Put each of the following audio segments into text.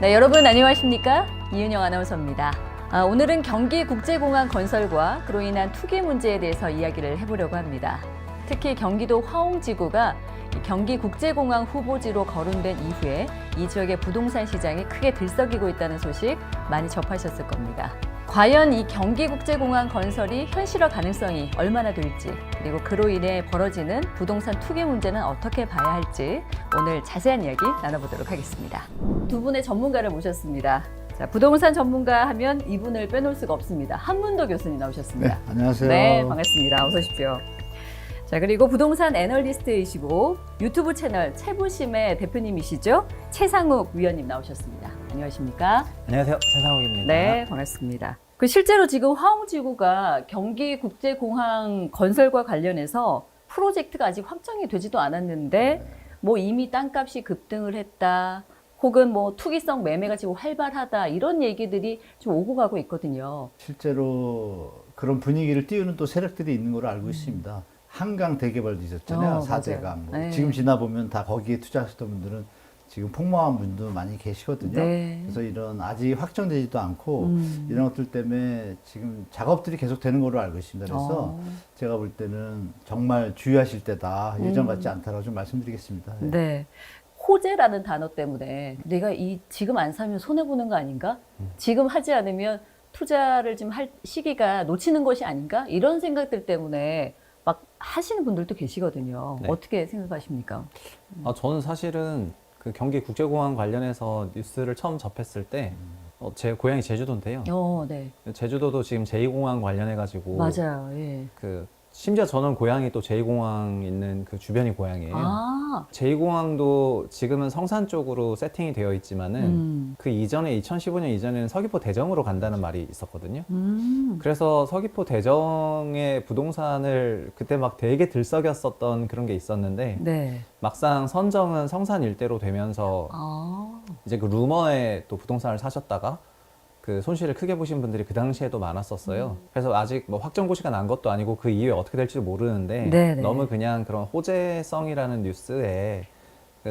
네, 여러분 안녕하십니까? 이은영 아나운서입니다. 오늘은 경기국제공항 건설과 그로 인한 투기 문제에 대해서 이야기를 해보려고 합니다. 특히 경기도 화홍지구가 경기국제공항 후보지로 거론된 이후에 이 지역의 부동산 시장이 크게 들썩이고 있다는 소식 많이 접하셨을 겁니다. 과연 이 경기국제공항 건설이 현실화 가능성이 얼마나 될지, 그리고 그로 인해 벌어지는 부동산 투기 문제는 어떻게 봐야 할지 오늘 자세한 이야기 나눠보도록 하겠습니다. 두 분의 전문가를 모셨습니다. 자, 부동산 전문가 하면 이분을 빼놓을 수가 없습니다. 한문도 교수님 나오셨습니다. 네, 안녕하세요. 네, 반갑습니다. 어서 오십시오. 자, 그리고 부동산 애널리스트이시고 유튜브 채널 채부심의 대표님이시죠? 최상욱 위원님 나오셨습니다. 안녕하십니까? 안녕하세요. 최상욱입니다. 네, 반갑습니다. 실제로 지금 화홍지구가 경기국제공항 건설과 관련해서 프로젝트가 아직 확정이 되지도 않았는데 뭐 이미 땅값이 급등을 했다, 혹은 뭐 투기성 매매가 지금 활발하다, 이런 얘기들이 좀 오고 가고 있거든요. 실제로 그런 분위기를 띄우는 또 세력들이 있는 걸로 알고 있습니다. 한강 대개발도 있었잖아요. 4대강. 뭐 네. 지금 지나보면 다 거기에 투자하셨던 분들은 지금 폭망한 분도 많이 계시거든요. 네. 그래서 이런 아직 확정되지도 않고 이런 것들 때문에 지금 작업들이 계속 되는 걸로 알고 있습니다. 그래서 제가 볼 때는 정말 주의하실 때다. 예전 같지 않다라고 좀 말씀드리겠습니다. 네. 네. 호재라는 단어 때문에 내가 지금 안 사면 손해보는 거 아닌가? 지금 하지 않으면 투자를 좀 할 시기가 놓치는 것이 아닌가? 이런 생각들 때문에 막 하시는 분들도 계시거든요. 네. 어떻게 생각하십니까? 저는 사실은 그 경기국제공항 관련해서 뉴스를 처음 접했을 때, 제 고향이 제주도인데요. 네. 제주도도 지금 제2공항 관련해가지고, 맞아요. 예. 심지어 저는 고향이 또 제2공항 있는 그 주변이 고향이에요. 제2공항도 지금은 성산 쪽으로 세팅이 되어 있지만은 그 이전에 2015년 이전에는 서귀포 대정으로 간다는 말이 있었거든요. 그래서 서귀포 대정의 부동산을 그때 막 되게 들썩였었던 그런 게 있었는데 네. 막상 선정은 성산 일대로 되면서 이제 그 루머에 또 부동산을 사셨다가 그 손실을 크게 보신 분들이 그 당시에도 많았었어요. 그래서 아직 뭐 확정 고시가 난 것도 아니고 그 이후에 어떻게 될지도 모르는데 네네. 너무 그냥 그런 호재성이라는 뉴스에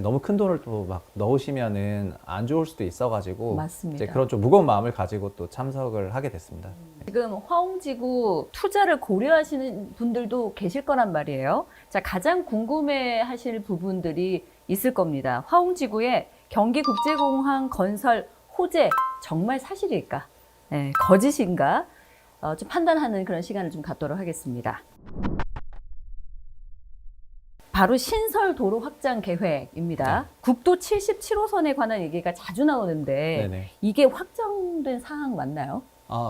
너무 큰 돈을 또 막 넣으시면은 안 좋을 수도 있어가지고 맞습니다. 이제 그런 좀 무거운 마음을 가지고 또 참석을 하게 됐습니다. 지금 화홍지구 투자를 고려하시는 분들도 계실 거란 말이에요. 자, 가장 궁금해 하실 부분들이 있을 겁니다. 화홍지구의 경기국제공항 건설 호재 정말 사실일까? 네, 거짓인가? 좀 판단하는 그런 시간을 좀 갖도록 하겠습니다. 바로 신설 도로 확장 계획입니다. 네. 국도 77호선에 관한 얘기가 자주 나오는데 네네. 이게 확정된 사항 맞나요?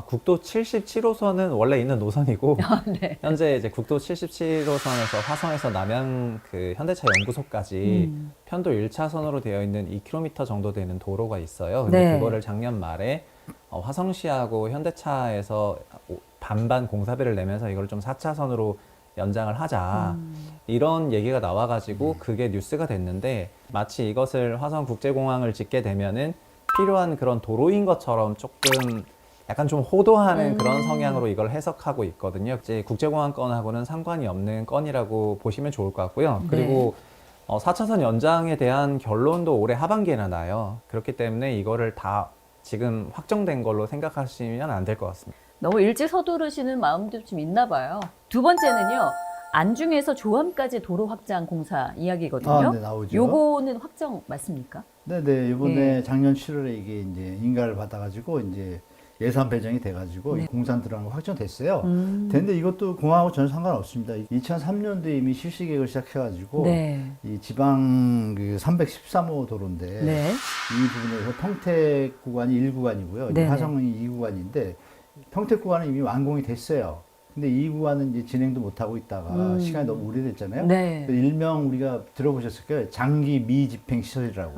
국도 77호선은 원래 있는 노선이고 네. 현재 이제 국도 77호선에서 화성에서 남양 그 현대차 연구소까지 편도 1차선으로 되어 있는 2km 정도 되는 도로가 있어요. 근데 네. 그거를 작년 말에 화성시하고 현대차에서 반반 공사비를 내면서 이걸 좀 4차선으로 연장을 하자, 이런 얘기가 나와가지고 그게 뉴스가 됐는데, 마치 이것을 화성국제공항을 짓게 되면은 필요한 그런 도로인 것처럼 조금 약간 좀 호도하는 그런 성향으로 이걸 해석하고 있거든요. 이제 국제공항 건하고는 상관이 없는 건이라고 보시면 좋을 것 같고요. 그리고 4차선 연장에 대한 결론도 올해 하반기에나 나요. 그렇기 때문에 이거를 다 지금 확정된 걸로 생각하시면 안 될 것 같습니다. 너무 일찍 서두르시는 마음도 좀 있나 봐요. 두 번째는요, 안중에서 조암까지 도로 확장 공사 이야기거든요. 네, 나오죠. 요거는 확정 맞습니까? 네네. 이번에 예. 작년 7월에 이게 이제 인가를 받아가지고 이제 예산 배정이 돼가지고 네. 공산 들어간 거 확정됐어요. 됐는데 이것도 공항하고 전혀 상관없습니다. 2003년도에 이미 실시 계획을 시작해가지고 네. 이 지방 그 313호 도로인데 네. 이 부분에서 평택 구간이 1구간이고요. 네네. 화성이 2구간인데 평택 구간은 이미 완공이 됐어요. 근데 이 구간은 이제 진행도 못 하고 있다가 시간이 너무 오래됐잖아요. 네. 그래서 일명 우리가 들어보셨을 거예요. 장기 미집행 시설이라고.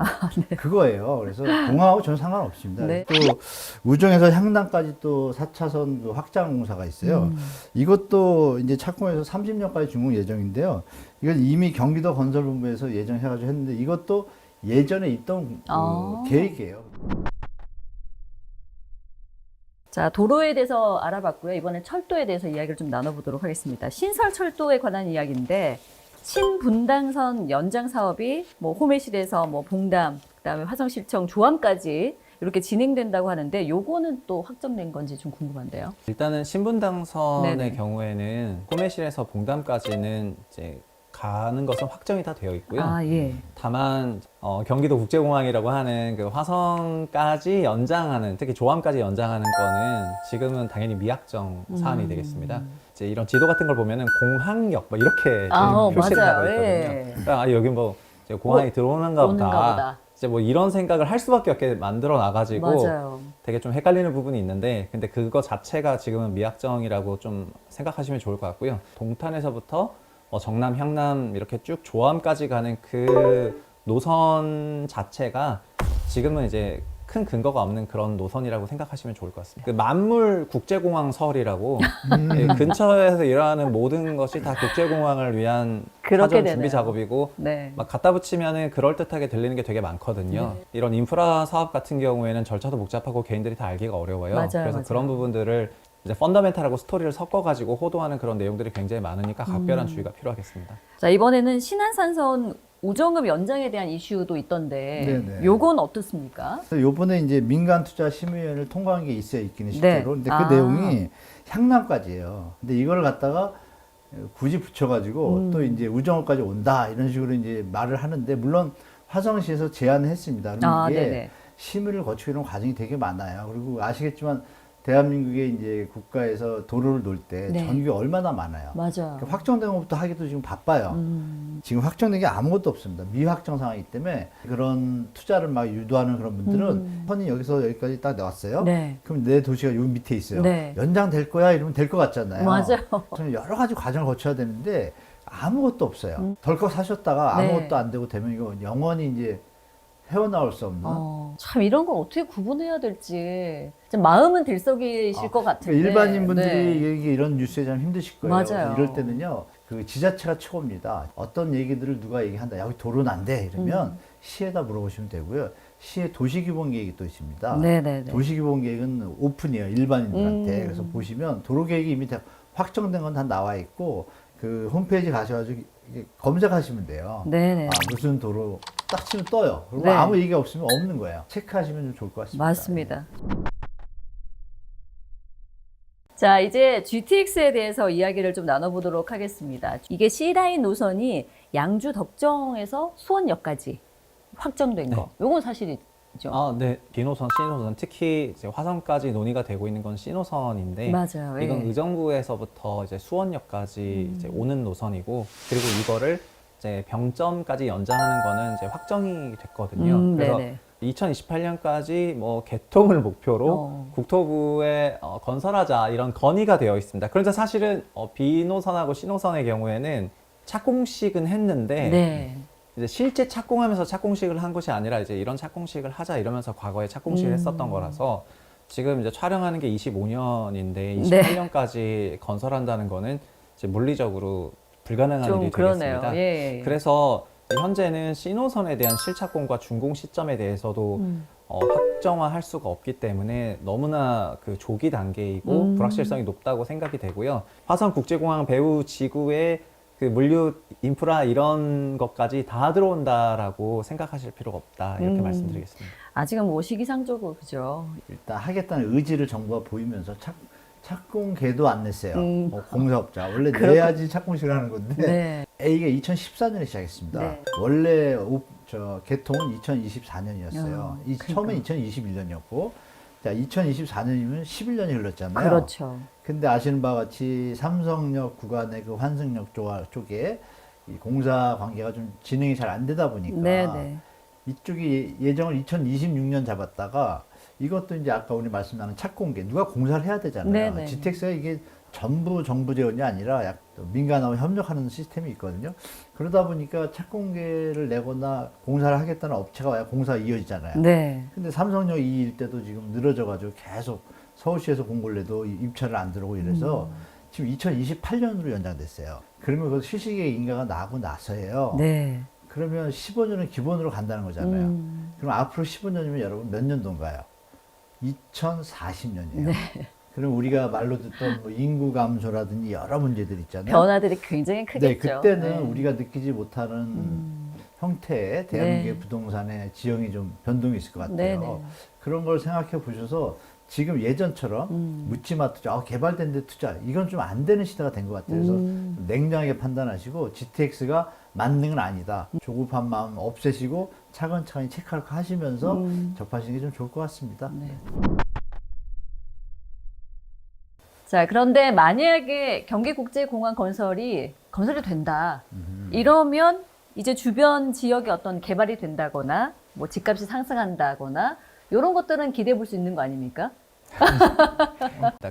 그거예요. 그래서 공항하고 전혀 상관없습니다. 네. 또 우정에서 향당까지 또 4차선 그 확장 공사가 있어요. 이것도 이제 착공해서 30년까지 준공 예정인데요. 이건 이미 경기도 건설본부에서 예정해가지고 했는데 이것도 예전에 있던 그 계획이에요. 자, 도로에 대해서 알아봤고요. 이번엔 철도에 대해서 이야기를 좀 나눠보도록 하겠습니다. 신설철도에 관한 이야기인데, 신분당선 연장 사업이 뭐 호매실에서 뭐 봉담, 그다음에 화성시청 조암까지 이렇게 진행된다고 하는데 요거는 또 확정된 건지 좀 궁금한데요. 일단은 신분당선의 네네. 경우에는 꿈해실에서 봉담까지는 이제 가는 것은 확정이 다 되어 있고요. 아, 예. 다만 경기도 국제공항이라고 하는 그 화성까지 연장하는, 특히 조암까지 연장하는 거는 지금은 당연히 미확정 사안이 되겠습니다. 이제 이런 지도 같은 걸 보면은 공항역 뭐 이렇게 표시를 하고 있거든요. 예. 그러니까 아, 여기 뭐 이제 공항이 들어오는가 오는가 보다. 이제 뭐 이런 생각을 할 수밖에 없게 만들어 놔가지고 맞아요. 되게 좀 헷갈리는 부분이 있는데, 근데 그거 자체가 지금은 미확정이라고 좀 생각하시면 좋을 것 같고요. 동탄에서부터 정남, 향남 이렇게 쭉 조암까지 가는 그 노선 자체가 지금은 이제 큰 근거가 없는 그런 노선이라고 생각하시면 좋을 것 같습니다. 그 만물 국제공항 설이라고 예, 근처에서 일어나는 모든 것이 다 국제공항을 위한 그렇게 사전 되네요. 준비 작업이고, 네. 막 갖다 붙이면은 그럴듯하게 들리는 게 되게 많거든요. 이런 인프라 사업 같은 경우에는 절차도 복잡하고 개인들이 다 알기가 어려워요. 맞아요, 그래서 맞아요. 그런 부분들을 이제 펀더멘탈하고 스토리를 섞어가지고 호도하는 그런 내용들이 굉장히 많으니까 각별한 주의가 필요하겠습니다. 자, 이번에는 신안산선 우정읍 연장에 대한 이슈도 있던데 네네. 요건 어떻습니까? 그래서 요번에 이제 민간투자심의위원회를 통과한 게 있어요, 있기는 네. 실제로. 근데 그 아. 내용이 향남까지예요. 근데 이걸 갖다가 굳이 붙여가지고 또 이제 우정읍까지 온다 이런 식으로 이제 말을 하는데, 물론 화성시에서 제안을 했습니다. 그럼 아, 이게 네네. 심의를 거치고 이런 과정이 되게 많아요. 그리고 아시겠지만 대한민국의 이제 국가에서 도로를 놓을 때 네. 전국이 얼마나 많아요. 맞아요. 그러니까 확정된 것부터 하기도 지금 바빠요. 지금 확정된 게 아무것도 없습니다. 미확정 상황이기 때문에 그런 투자를 막 유도하는 그런 분들은 선이 여기서 여기까지 딱 나왔어요. 네. 그럼 내 도시가 요 밑에 있어요. 네. 연장될 거야 이러면 될 것 같잖아요. 맞아요. 저는 여러 가지 과정을 거쳐야 되는데 아무것도 없어요. 덜컥 사셨다가 네. 아무것도 안 되고 되면 이거 영원히 이제 헤어나올 수 없는. 참 이런 걸 어떻게 구분해야 될지 좀 마음은 들썩이실 것 같은데 그러니까 일반인 분들이 네. 이게 이런 뉴스에 참 힘드실 거예요. 맞아요. 이럴 때는요, 그 지자체가 최고입니다. 어떤 얘기들을 누가 얘기한다, 여기 도로는 안 돼 이러면 시에다 물어보시면 되고요. 시의 도시기본계획이 또 있습니다. 네네네. 도시기본계획은 오픈이에요, 일반인들한테. 그래서 보시면 도로계획이 이미 다 확정된 건 다 나와 있고, 그 홈페이지 가셔가지고 이게 검색하시면 돼요. 네네. 아, 무슨 도로 딱 치면 떠요. 그리고 네. 아무 얘기가 없으면 없는 거예요. 체크하시면 좀 좋을 것 같습니다. 맞습니다. 자, 이제 GTX에 대해서 이야기를 좀 나눠보도록 하겠습니다. 이게 C라인 노선이 양주 덕정에서 수원역까지 확정된 거. 요건 사실이죠. 아, 네. B노선, C노선, 특히 이제 화성까지 논의가 되고 있는 건 C노선인데, 맞아요. 이건 예. 의정부에서부터 이제 수원역까지 이제 오는 노선이고, 그리고 이거를 이제 병점까지 연장하는 거는 이제 확정이 됐거든요. 그래서 네네. 2028년까지 뭐 개통을 목표로 국토부에 건설하자 이런 건의가 되어 있습니다. 그런데 사실은 B노선하고 C노선의 경우에는 착공식은 했는데 네. 이제 실제 착공하면서 착공식을 한 것이 아니라 이제 이런 착공식을 하자 이러면서 과거에 착공식을 했었던 거라서 지금 이제 촬영하는 게 25년인데 28년까지 건설한다는 거는 이제 물리적으로 불가능한 좀 일이 그러네요. 되겠습니다. 예. 그래서 현재는 C노선에 대한 실착공과 준공 시점에 대해서도 확정화할 수가 없기 때문에 너무나 그 조기 단계이고 불확실성이 높다고 생각이 되고요. 화성국제공항 배후 지구에 그 물류 인프라 이런 것까지 다 들어온다라고 생각하실 필요가 없다 이렇게 말씀드리겠습니다. 아직은 뭐 시기상조고 그죠. 일단 하겠다는 의지를 정부가 보이면서 착공계도 안 냈어요. 공사업자. 원래 내야지 착공식을 하는 건데, 네. A가 2014년에 시작했습니다. 네. 원래 개통은 2024년이었어요. 처음엔 2021년이었고, 자, 2024년이면 11년이 흘렀잖아요. 그렇죠. 근데 아시는 바와 같이 삼성역 구간의 그 환승역 쪽에 이 공사 관계가 좀 진행이 잘 안 되다 보니까 네네. 이쪽이 예정을 2026년 잡았다가 이것도 이제 아까 우리 말씀 나눈 착공계 누가 공사를 해야 되잖아요. 네네. GTX가 이게 전부 정부 재원이 아니라 민간하고 협력하는 시스템이 있거든요. 그러다 보니까 착공계를 내거나 공사를 하겠다는 업체가 와야 공사가 이어지잖아요. 네. 근데 삼성역 이 일대도 지금 늘어져가지고 계속 서울시에서 공고를 내도 입찰을 안 들어오고 이래서 지금 2028년으로 연장됐어요. 그러면 그 실시계획 인가가 나고 나서예요. 네. 그러면 15년은 기본으로 간다는 거잖아요. 그럼 앞으로 15년이면 여러분 몇 년도인가요? 2040년이에요. 그럼 우리가 말로 듣던 뭐 인구 감소라든지 여러 문제들 있잖아요. 변화들이 굉장히 크겠죠. 네, 그때는 네. 우리가 느끼지 못하는 형태의 대한민국의 네. 부동산의 지형이 좀 변동이 있을 것 같아요. 네네. 그런 걸 생각해 보셔서 지금 예전처럼 묻지마 투자, 개발된 데 투자, 이건 좀 안 되는 시대가 된 것 같아요. 그래서 좀 냉정하게 판단하시고 GTX가 맞는 건 아니다. 조급한 마음 없애시고 차근차근히 체크를 하시면서 접하시는 게 좀 좋을 것 같습니다. 네. 자, 그런데 만약에 경기국제공항 건설이 된다. 이러면 이제 주변 지역에 어떤 개발이 된다거나 뭐 집값이 상승한다거나 이런 것들은 기대해 볼 수 있는 거 아닙니까?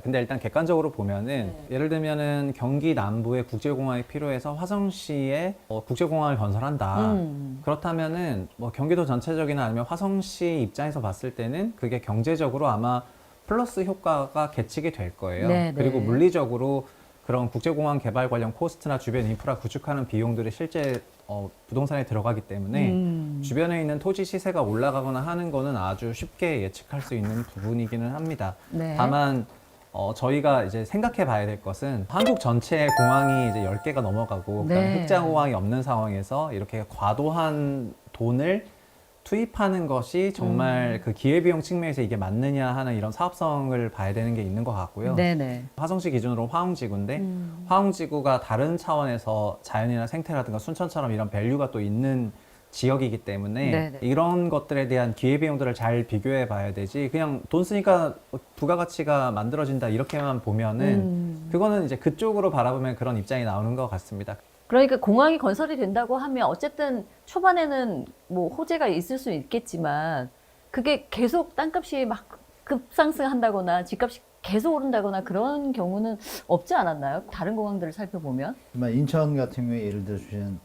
근데 일단 객관적으로 보면은 예를 들면은 경기 남부에 국제공항이 필요해서 화성시에 국제공항을 건설한다. 그렇다면은 뭐 경기도 전체적이나 아니면 화성시 입장에서 봤을 때는 그게 경제적으로 아마 플러스 효과가 개측이 될 거예요. 네, 그리고 네. 물리적으로 그런 국제공항 개발 관련 코스트나 주변 인프라 구축하는 비용들이 실제 부동산에 들어가기 때문에 주변에 있는 토지 시세가 올라가거나 하는 거는 아주 쉽게 예측할 수 있는 부분이기는 합니다. 네. 다만 저희가 이제 생각해 봐야 될 것은 한국 전체의 공항이 이제 10개가 넘어가고 네. 그다음에 흑자 공항이 없는 상황에서 이렇게 과도한 돈을 투입하는 것이 정말 그 기회비용 측면에서 이게 맞느냐 하는 이런 사업성을 봐야 되는 게 있는 것 같고요. 네네. 화성시 기준으로 화웅지구인데 화웅지구가 다른 차원에서 자연이나 생태라든가 순천처럼 이런 밸류가 또 있는 지역이기 때문에 네네. 이런 것들에 대한 기회비용들을 잘 비교해 봐야 되지 그냥 돈 쓰니까 부가가치가 만들어진다 이렇게만 보면은 그거는 이제 그쪽으로 바라보면 그런 입장이 나오는 것 같습니다. 그러니까 공항이 건설이 된다고 하면 어쨌든 초반에는 뭐 호재가 있을 수 있겠지만 그게 계속 땅값이 막 급상승한다거나 집값이 계속 오른다거나 그런 경우는 없지 않았나요? 다른 공항들을 살펴보면. 인천 같은 경우에 예를 들어 주시는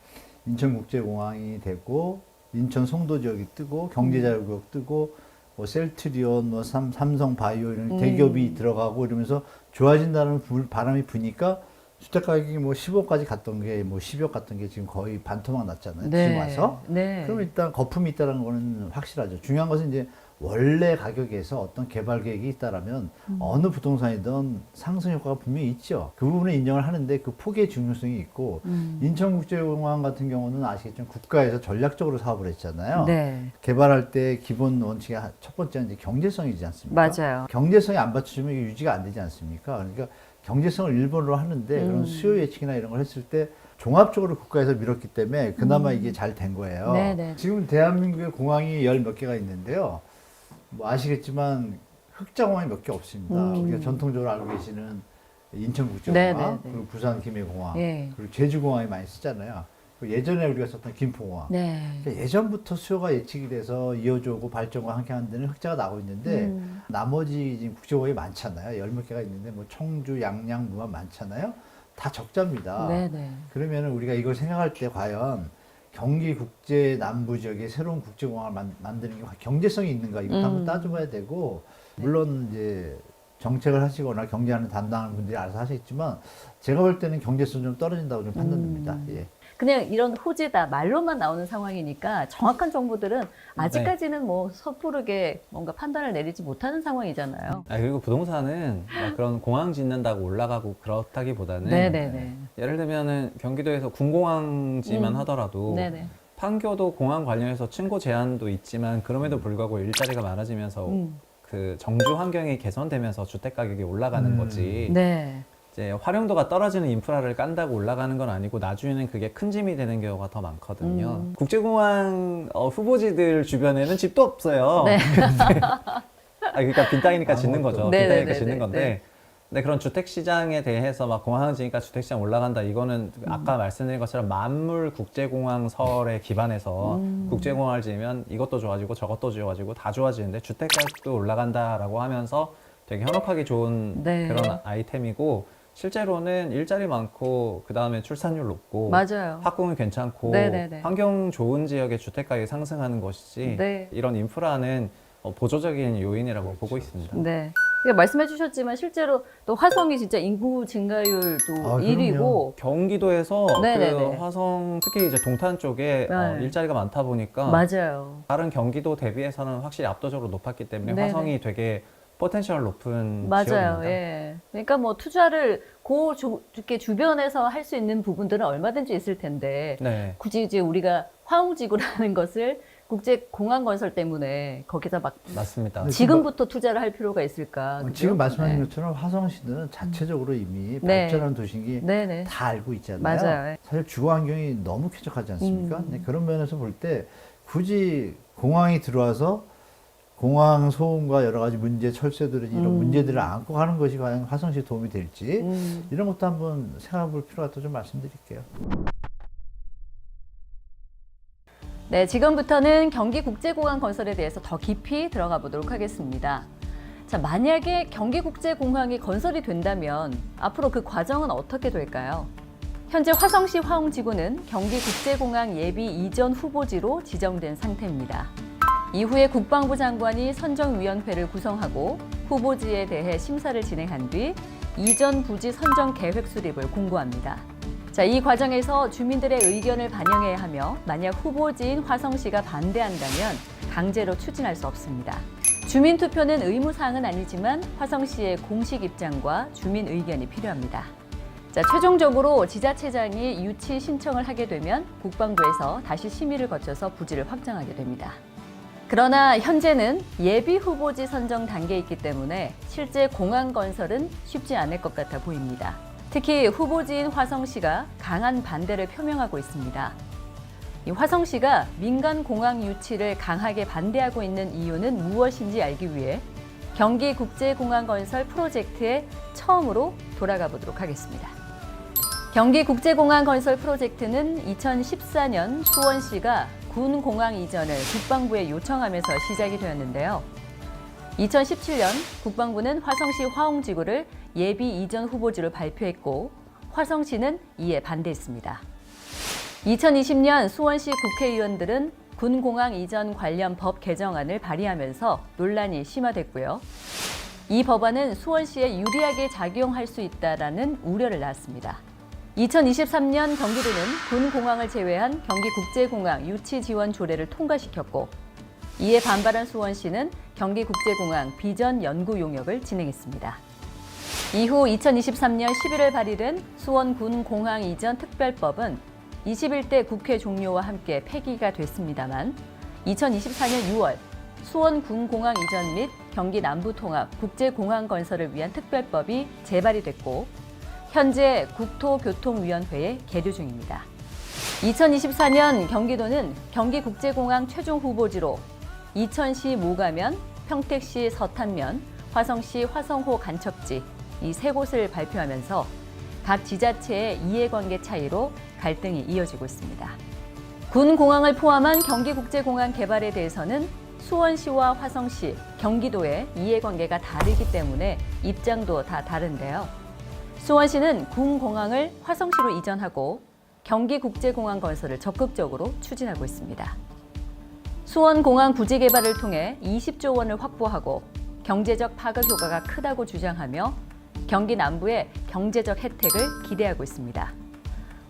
인천국제공항이 되고 인천 송도 지역이 뜨고 경제자유구역 뜨고 뭐 셀트리온, 뭐 삼성바이오 이런 대기업이 들어가고 이러면서 좋아진다는 바람이 부니까 주택 가격이 뭐 10억까지 갔던 게 뭐 10억 갔던 게 지금 거의 반토막 났잖아요. 지금 와서. 네. 그럼 일단 거품이 있다는 거는 확실하죠. 중요한 것은 이제 원래 가격에서 어떤 개발 계획이 있다라면 어느 부동산이든 상승 효과가 분명히 있죠. 그 부분을 인정을 하는데 그 폭의 중요성이 있고 인천국제공항 같은 경우는 아시겠지만 국가에서 전략적으로 사업을 했잖아요. 네. 개발할 때 기본 원칙이 첫 번째는 이제 경제성이지 않습니까? 맞아요. 경제성이 안 받쳐주면 이게 유지가 안 되지 않습니까? 그러니까 경제성을 일본으로 하는데 그런 수요 예측이나 이런 걸 했을 때 종합적으로 국가에서 밀었기 때문에 그나마 이게 잘 된 거예요. 네네. 지금 대한민국의 공항이 열 몇 개가 있는데요. 뭐 아시겠지만 흑자공항이 몇 개 없습니다. 우리가 전통적으로 알고 계시는 인천국제공항, 네네네. 그리고 부산 김해공항, 예. 그리고 제주공항이 많이 쓰잖아요. 그리고 예전에 우리가 썼던 김포공항. 네. 그러니까 예전부터 수요가 예측이 돼서 이어져오고 발전과 함께 하는 데는 흑자가 나고 있는데 나머지 지금 국제공항이 많잖아요. 열 몇 개가 있는데 뭐 청주, 양양, 무안 많잖아요. 다 적자입니다. 네네. 그러면 우리가 이걸 생각할 때 과연 경기 국제 남부 지역에 새로운 국제공항을 만드는 게 경제성이 있는가 이것도 한번 따져봐야 되고 물론 이제 정책을 하시거나 경제하는 담당하는 분들이 알아서 하시겠지만 제가 볼 때는 경제성이 좀 떨어진다고 좀 판단됩니다. 예. 그냥 이런 호재다 말로만 나오는 상황이니까 정확한 정보들은 아직까지는 뭐 섣부르게 뭔가 판단을 내리지 못하는 상황이잖아요. 그리고 부동산은 막 그런 공항 짓는다고 올라가고 그렇다기보다는 네네네. 예를 들면은 경기도에서 군공항지만 하더라도 네네. 판교도 공항 관련해서 층고 제한도 있지만 그럼에도 불구하고 일자리가 많아지면서 그 정주 환경이 개선되면서 주택 가격이 올라가는 거지. 네. 이제 활용도가 떨어지는 인프라를 깐다고 올라가는 건 아니고 나중에는 그게 큰 짐이 되는 경우가 더 많거든요. 국제공항 후보지들 주변에는 집도 없어요. 네. 그러니까 빈 땅이니까 짓는 거죠. 빈 네네네네. 땅이니까 짓는 건데. 근데 그런 주택 시장에 대해서 막 공항을 지니까 주택 시장 올라간다. 이거는 아까 말씀드린 것처럼 만물 국제공항설에 기반해서 국제공항을 지으면 이것도 좋아지고 저것도 좋아지고 다 좋아지는데 주택 가격도 올라간다라고 하면서 되게 현혹하기 좋은 네. 그런 아이템이고 실제로는 일자리 많고 그 다음에 출산율 높고 맞아요. 학군은 괜찮고 네네네. 환경 좋은 지역의 주택 가격이 상승하는 것이지 네. 이런 인프라는 보조적인 요인이라고 보고 있습니다. 네. 그러니까 말씀해 주셨지만 실제로 또 화성이 진짜 인구 증가율도 아, 1위고 경기도에서 네네네. 그 화성 특히 이제 동탄 쪽에 네. 일자리가 많다 보니까 맞아요. 다른 경기도 대비해서는 확실히 압도적으로 높았기 때문에 네네. 화성이 되게 포텐셜 높은 맞아요. 지역입니다. 예. 그러니까 뭐 투자를 이렇게 주변에서 할 수 있는 부분들은 얼마든지 있을 텐데 네. 굳이 이제 우리가 화웅지구라는 것을 국제공항 건설 때문에 거기다 막 맞습니다. 네. 지금부터 투자를 할 필요가 있을까? 그죠? 지금 말씀하신 네. 것처럼 화성시는 자체적으로 이미 네. 발전한 도시기 네네. 다 알고 있잖아요. 맞아요. 사실 주거 환경이 너무 쾌적하지 않습니까? 음. 네, 그런 면에서 볼 때 굳이 공항이 들어와서 공항 소음과 여러 가지 문제, 철새들 이런 문제들을 안고 가는 것이 과연 화성시에 도움이 될지 이런 것도 한번 생각해 볼 필요가 있다고 좀 말씀드릴게요. 네, 지금부터는 경기국제공항 건설에 대해서 더 깊이 들어가 보도록 하겠습니다. 자, 만약에 경기국제공항이 건설이 된다면 앞으로 그 과정은 어떻게 될까요? 현재 화성시 화홍지구는 경기국제공항 예비 이전 후보지로 지정된 상태입니다. 이후에 국방부 장관이 선정위원회를 구성하고 후보지에 대해 심사를 진행한 뒤 이전 부지 선정 계획 수립을 공고합니다. 자, 이 과정에서 주민들의 의견을 반영해야 하며 만약 후보지인 화성시가 반대한다면 강제로 추진할 수 없습니다. 주민투표는 의무사항은 아니지만 화성시의 공식 입장과 주민 의견이 필요합니다. 자, 최종적으로 지자체장이 유치 신청을 하게 되면 국방부에서 다시 심의를 거쳐서 부지를 확정하게 됩니다. 그러나 현재는 예비 후보지 선정 단계에 있기 때문에 실제 공항 건설은 쉽지 않을 것 같아 보입니다. 특히 후보지인 화성시가 강한 반대를 표명하고 있습니다. 이 화성시가 민간 공항 유치를 강하게 반대하고 있는 이유는 무엇인지 알기 위해 경기국제공항 건설 프로젝트에 처음으로 돌아가 보도록 하겠습니다. 경기국제공항 건설 프로젝트는 2014년 수원시가 군 공항 이전을 국방부에 요청하면서 시작이 되었는데요. 2017년 국방부는 화성시 화홍지구를 예비 이전 후보지로 발표했고 화성시는 이에 반대했습니다. 2020년 수원시 국회의원들은 군 공항 이전 관련 법 개정안을 발의하면서 논란이 심화됐고요. 이 법안은 수원시에 유리하게 작용할 수 있다라는 우려를 낳았습니다. 2023년 경기도는 군 공항을 제외한 경기국제공항 유치 지원 조례를 통과시켰고 이에 반발한 수원시는 경기국제공항 비전 연구 용역을 진행했습니다. 이후 2023년 11월 발의된 수원군 공항 이전 특별법은 21대 국회 종료와 함께 폐기가 됐습니다만 2024년 6월 수원군 공항 이전 및 경기 남부통합 국제공항 건설을 위한 특별법이 제발이 됐고 현재 국토교통위원회에 계류 중입니다. 2024년 경기도는 경기국제공항 최종 후보지로 이천시 모가면, 평택시 서탄면, 화성시 화성호 간척지 이 세 곳을 발표하면서 각 지자체의 이해관계 차이로 갈등이 이어지고 있습니다. 군 공항을 포함한 경기국제공항 개발에 대해서는 수원시와 화성시, 경기도의 이해관계가 다르기 때문에 입장도 다 다른데요. 수원시는 군 공항을 화성시로 이전하고 경기국제공항 건설을 적극적으로 추진하고 있습니다. 수원공항 부지 개발을 통해 20조 원을 확보하고 경제적 파급 효과가 크다고 주장하며 경기 남부의 경제적 혜택을 기대하고 있습니다.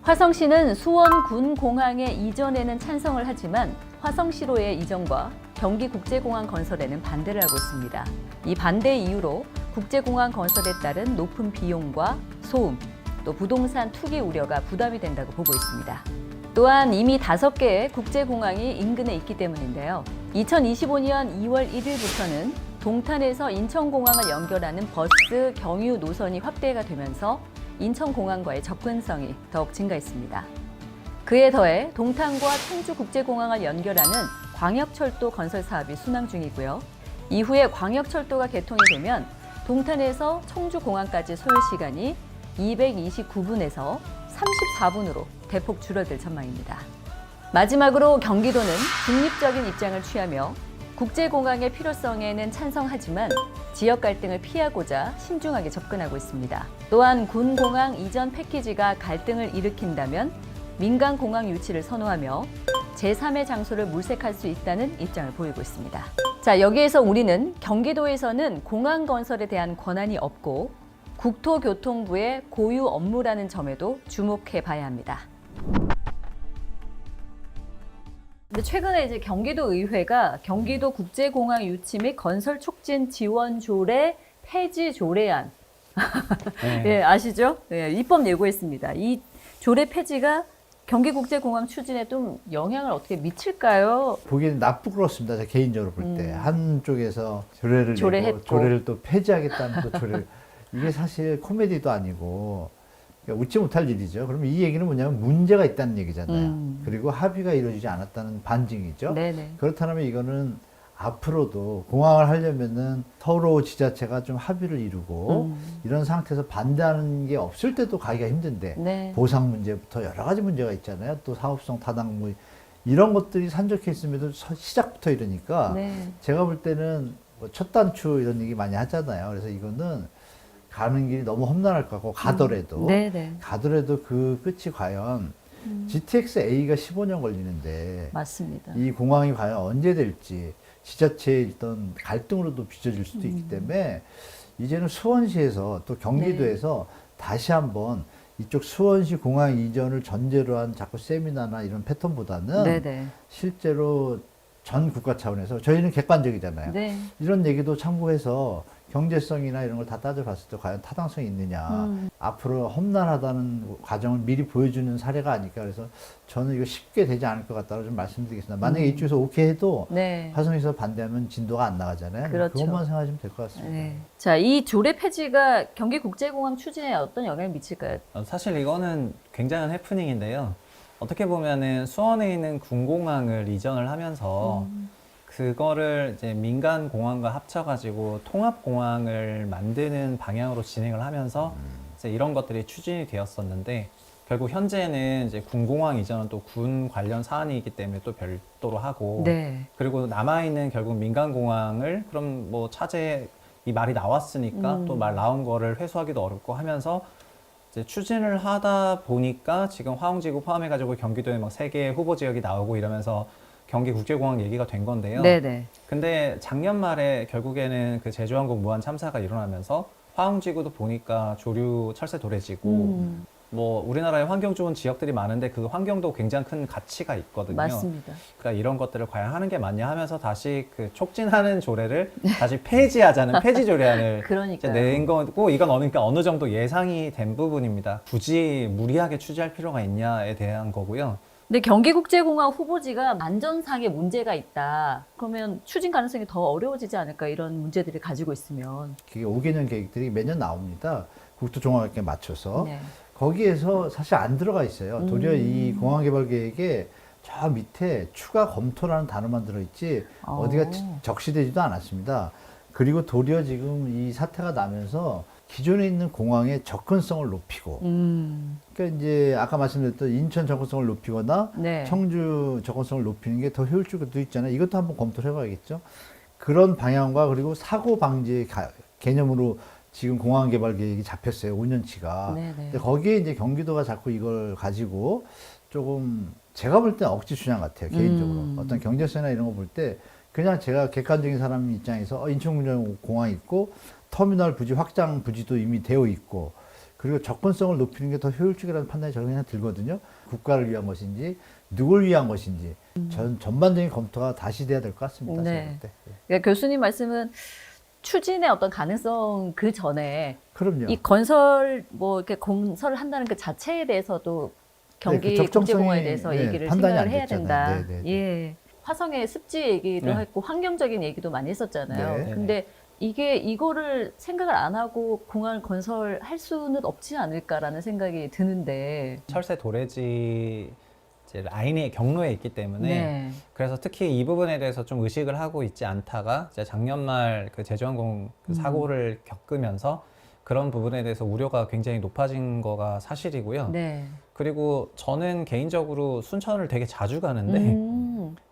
화성시는 수원군 공항의 이전에는 찬성을 하지만 화성시로의 이전과 경기국제공항 건설에는 반대를 하고 있습니다. 이 반대의 이유로 국제공항 건설에 따른 높은 비용과 소음, 또 부동산 투기 우려가 부담이 된다고 보고 있습니다. 또한 이미 5개의 국제공항이 인근에 있기 때문인데요. 2025년 2월 1일부터는 동탄에서 인천공항을 연결하는 버스 경유 노선이 확대가 되면서 인천공항과의 접근성이 더욱 증가했습니다. 그에 더해 동탄과 청주국제공항을 연결하는 광역철도 건설 사업이 순항 중이고요. 이후에 광역철도가 개통이 되면 동탄에서 청주공항까지 소요 시간이 229분에서 34분으로 대폭 줄어들 전망입니다. 마지막으로 경기도는 중립적인 입장을 취하며 국제공항의 필요성에는 찬성하지만 지역 갈등을 피하고자 신중하게 접근하고 있습니다. 또한 군 공항 이전 패키지가 갈등을 일으킨다면 민간 공항 유치를 선호하며 제3의 장소를 물색할 수 있다는 입장을 보이고 있습니다. 자, 여기에서 우리는 경기도에서는 공항 건설에 대한 권한이 없고 국토교통부의 고유 업무라는 점에도 주목해 봐야 합니다. 근데 최근에 이제 경기도 의회가 경기도 국제공항 유치 및 건설 촉진 지원 조례 폐지 조례안 네. 예, 아시죠? 예, 입법 예고했습니다. 이 조례 폐지가 경기국제공항 추진에 좀 영향을 어떻게 미칠까요? 보기에는 나쁘고 그렇습니다. 제가 개인적으로 볼 때. 한쪽에서 조례를 조례했고. 내고 조례를 또 폐지하겠다는 또 조례를. 이게 사실 코미디도 아니고 그러니까 웃지 못할 일이죠. 그러면 이 얘기는 뭐냐면 문제가 있다는 얘기잖아요. 그리고 합의가 이루어지지 않았다는 반증이죠. 네네. 그렇다면 이거는 앞으로도 공항을 하려면은 서로 지자체가 좀 합의를 이루고 이런 상태에서 반대하는 게 없을 때도 가기가 힘든데 네. 보상 문제부터 여러 가지 문제가 있잖아요. 또 사업성 타당 뭐 이런 것들이 산적해 있음에도 시작부터 이러니까 네. 제가 볼 때는 뭐 첫 단추 이런 얘기 많이 하잖아요. 그래서 이거는 가는 길이 너무 험난할 것 같고 가더라도 네네. 가더라도 그 끝이 과연 GTX A가 15년 걸리는데 맞습니다. 이 공항이 과연 언제 될지 지자체의 어떤 갈등으로도 빚어질 수도 있기 때문에 이제는 수원시에서 또 경기도에서 다시 한번 이쪽 수원시 공항 이전을 전제로 한 자꾸 세미나나 이런 패턴보다는 네네. 실제로 전 국가 차원에서 저희는 객관적이잖아요. 네. 이런 얘기도 참고해서 경제성이나 이런 걸 다 따져봤을 때 과연 타당성이 있느냐. 앞으로 험난하다는 과정을 미리 보여주는 사례가 아닐까. 그래서 저는 이거 쉽게 되지 않을 것 같다고 좀 말씀드리겠습니다. 만약에 이쪽에서 오케이 해도 네. 화성에서 반대하면 진도가 안 나가잖아요. 그렇죠. 그것만 생각하시면 될 것 같습니다. 네. 자, 이 조례 폐지가 경기국제공항 추진에 어떤 영향을 미칠까요? 사실 이거는 굉장한 해프닝인데요. 어떻게 보면은 수원에 있는 군공항을 이전을 하면서 그거를 이제 민간 공항과 합쳐가지고 통합 공항을 만드는 방향으로 진행을 하면서 이제 이런 것들이 추진이 되었었는데 결국 현재는 이제 군공항 이전은 또 군 관련 사안이기 때문에 또 별도로 하고 네. 그리고 남아있는 결국 민간 공항을 그럼 뭐 차제 이 말이 나왔으니까 또 말 나온 거를 회수하기도 어렵고 하면서 이제 추진을 하다 보니까 지금 화홍지구 포함해가지고 경기도에 막 3개의 후보 지역이 나오고 이러면서 경기국제공항 얘기가 된 건데요. 네네. 근데 작년 말에 결국에는 그 제주항공 무한 참사가 일어나면서 화홍지구도 보니까 조류 철새 도래지고 뭐 우리나라에 환경 좋은 지역들이 많은데 그 환경도 굉장히 큰 가치가 있거든요. 맞습니다. 그러니까 이런 것들을 과연 하는 게 맞냐 하면서 다시 그 촉진하는 조례를 다시 폐지하자는 폐지 조례안을 이제 그러니까요. 낸 거고 이건 그러니까 어느 정도 예상이 된 부분입니다. 굳이 무리하게 추진할 필요가 있냐에 대한 거고요. 근데 경기국제공항 후보지가 안전상의 문제가 있다. 그러면 추진 가능성이 더 어려워지지 않을까 이런 문제들을 가지고 있으면. 그게 5개년 계획들이 매년 나옵니다. 국토종합계획에 맞춰서. 네. 거기에서 사실 안 들어가 있어요. 도리어 이 공항개발 계획에 저 밑에 추가 검토라는 단어만 들어있지 어디가 적시되지도 않았습니다. 그리고 도리어 지금 이 사태가 나면서 기존에 있는 공항의 접근성을 높이고 그러니까 이제 아까 말씀드렸던 인천 접근성을 높이거나 네. 청주 접근성을 높이는 게 더 효율적도 있잖아요. 이것도 한번 검토를 해봐야겠죠. 그런 방향과 그리고 사고 방지 개념으로 지금 공항 개발 계획이 잡혔어요. 5년치가. 네네. 근데 거기에 이제 경기도가 자꾸 이걸 가지고 조금 제가 볼 때 억지 주장 같아요. 개인적으로. 어떤 경제성이나 이런 거 볼 때 그냥 제가 객관적인 사람 입장에서 인천공항 있고 터미널 부지 확장 부지도 이미 되어 있고 그리고 접근성을 높이는 게 더 효율적이라는 판단이 저는 그냥 들거든요. 국가를 위한 것인지 누굴 위한 것인지 전반적인 검토가 다시 돼야 될 것 같습니다. 네. 제가 볼 때. 그러니까 교수님 말씀은 추진의 어떤 가능성 그 전에 그럼요. 이 건설 뭐 이렇게 건설을 한다는 그 자체에 대해서도 경기 그 적정성이, 국제공항에 대해서 얘기를 판단이 생각을 안 해야 된다. 됐잖아요. 네, 네, 네. 예. 화성의 습지 얘기도 네. 했고 환경적인 얘기도 많이 했었잖아요. 네. 근데 이거를 생각을 안 하고 공항을 건설할 수는 없지 않을까라는 생각이 드는데. 철새 도래지 이제 라인의 경로에 있기 때문에 네. 그래서 특히 이 부분에 대해서 좀 의식을 하고 있지 않다가 이제 작년 말 그 제주항공 그 사고를 겪으면서 그런 부분에 대해서 우려가 굉장히 높아진 거가 사실이고요. 네. 그리고 저는 개인적으로 순천을 되게 자주 가는데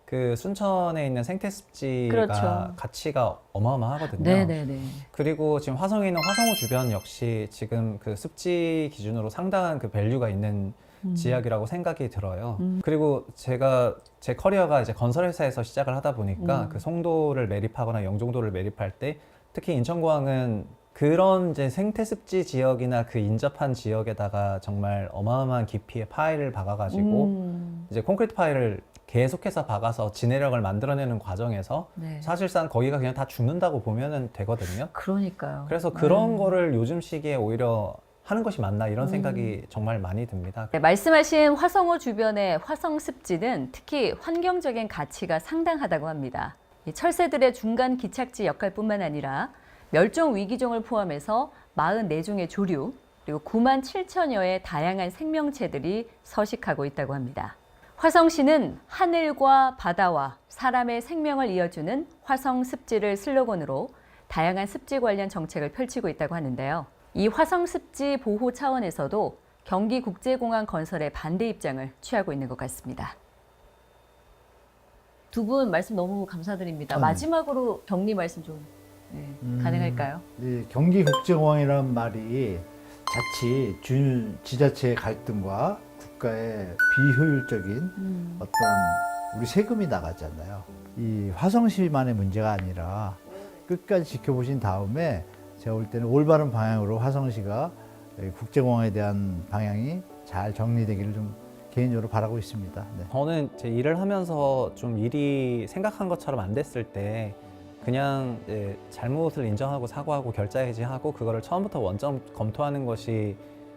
그 순천에 있는 생태습지가 그렇죠. 가치가 어마어마하거든요. 네네네. 그리고 지금 화성에 있는 화성호 주변 역시 지금 그 습지 기준으로 상당한 그 밸류가 있는 지역이라고 생각이 들어요. 그리고 제가 제 커리어가 이제 건설회사에서 시작을 하다 보니까 그 송도를 매립하거나 영종도를 매립할 때 특히 인천공항은 그런 이제 생태습지 지역이나 그 인접한 지역에다가 정말 어마어마한 깊이의 파일을 박아가지고 이제 콘크리트 파일을 계속해서 박아서 진해력을 만들어내는 과정에서 네. 사실상 거기가 그냥 다 죽는다고 보면 되거든요. 그러니까요. 그래서 그런 거를 요즘 시기에 오히려 하는 것이 맞나 이런 생각이 정말 많이 듭니다. 네, 말씀하신 화성호 주변의 화성 습지는 특히 환경적인 가치가 상당하다고 합니다. 이 철새들의 중간 기착지 역할뿐만 아니라 멸종 위기종을 포함해서 44종의 조류, 그리고 9만 7천여의 다양한 생명체들이 서식하고 있다고 합니다. 화성시는 하늘과 바다와 사람의 생명을 이어주는 화성 습지를 슬로건으로 다양한 습지 관련 정책을 펼치고 있다고 하는데요. 이 화성 습지 보호 차원에서도 경기국제공항 건설에 반대 입장을 취하고 있는 것 같습니다. 두 분 말씀 너무 감사드립니다. 네. 마지막으로 격리 말씀 좀 가능할까요? 이 경기국제공항이라는 말이 자칫 지자체의 갈등과 국가의 비효율적인 어떤 우리 세금이 나가잖아요. 이 화성시만의 문제가 아니라 끝까지 지켜보신 다음에 제가 볼 때는 올바른 방향으로 화성시가 국제공항에 대한 방향이 잘 정리되기를 좀 개인적으로 바라고 있습니다. 네. 저는 제 일을 하면서 좀 일이 생각한 것처럼 안 됐을 때 그냥 이제 잘못을 인정하고 사과하고 결자해지하고 그거를 처음부터 원점 검토하는 것이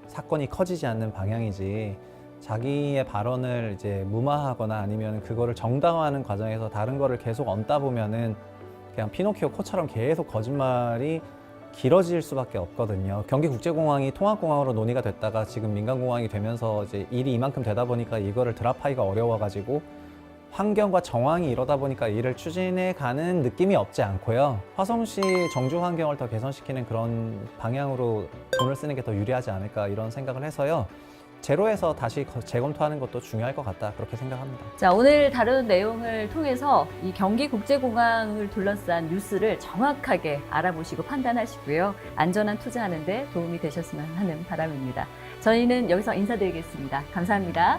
사건이 커지지 않는 방향이지, 자기의 발언을 이제 무마하거나 아니면 그거를 정당화하는 과정에서 다른 거를 계속 얹다 보면은 그냥 피노키오 코처럼 계속 거짓말이 길어질 수밖에 없거든요. 경기국제공항이 통합공항으로 논의가 됐다가 지금 민간공항이 되면서 이제 일이 이만큼 되다 보니까 이거를 드랍하기가 어려워가지고 환경과 정황이 이러다 보니까 일을 추진해 가는 느낌이 없지 않고요. 화성시 정주 환경을 더 개선시키는 그런 방향으로 돈을 쓰는 게 더 유리하지 않을까 이런 생각을 해서요. 제로에서 다시 재검토하는 것도 중요할 것 같다, 그렇게 생각합니다. 자, 오늘 다룬 내용을 통해서 이 경기국제공항을 둘러싼 뉴스를 정확하게 알아보시고 판단하시고요. 안전한 투자하는 데 도움이 되셨으면 하는 바람입니다. 저희는 여기서 인사드리겠습니다. 감사합니다.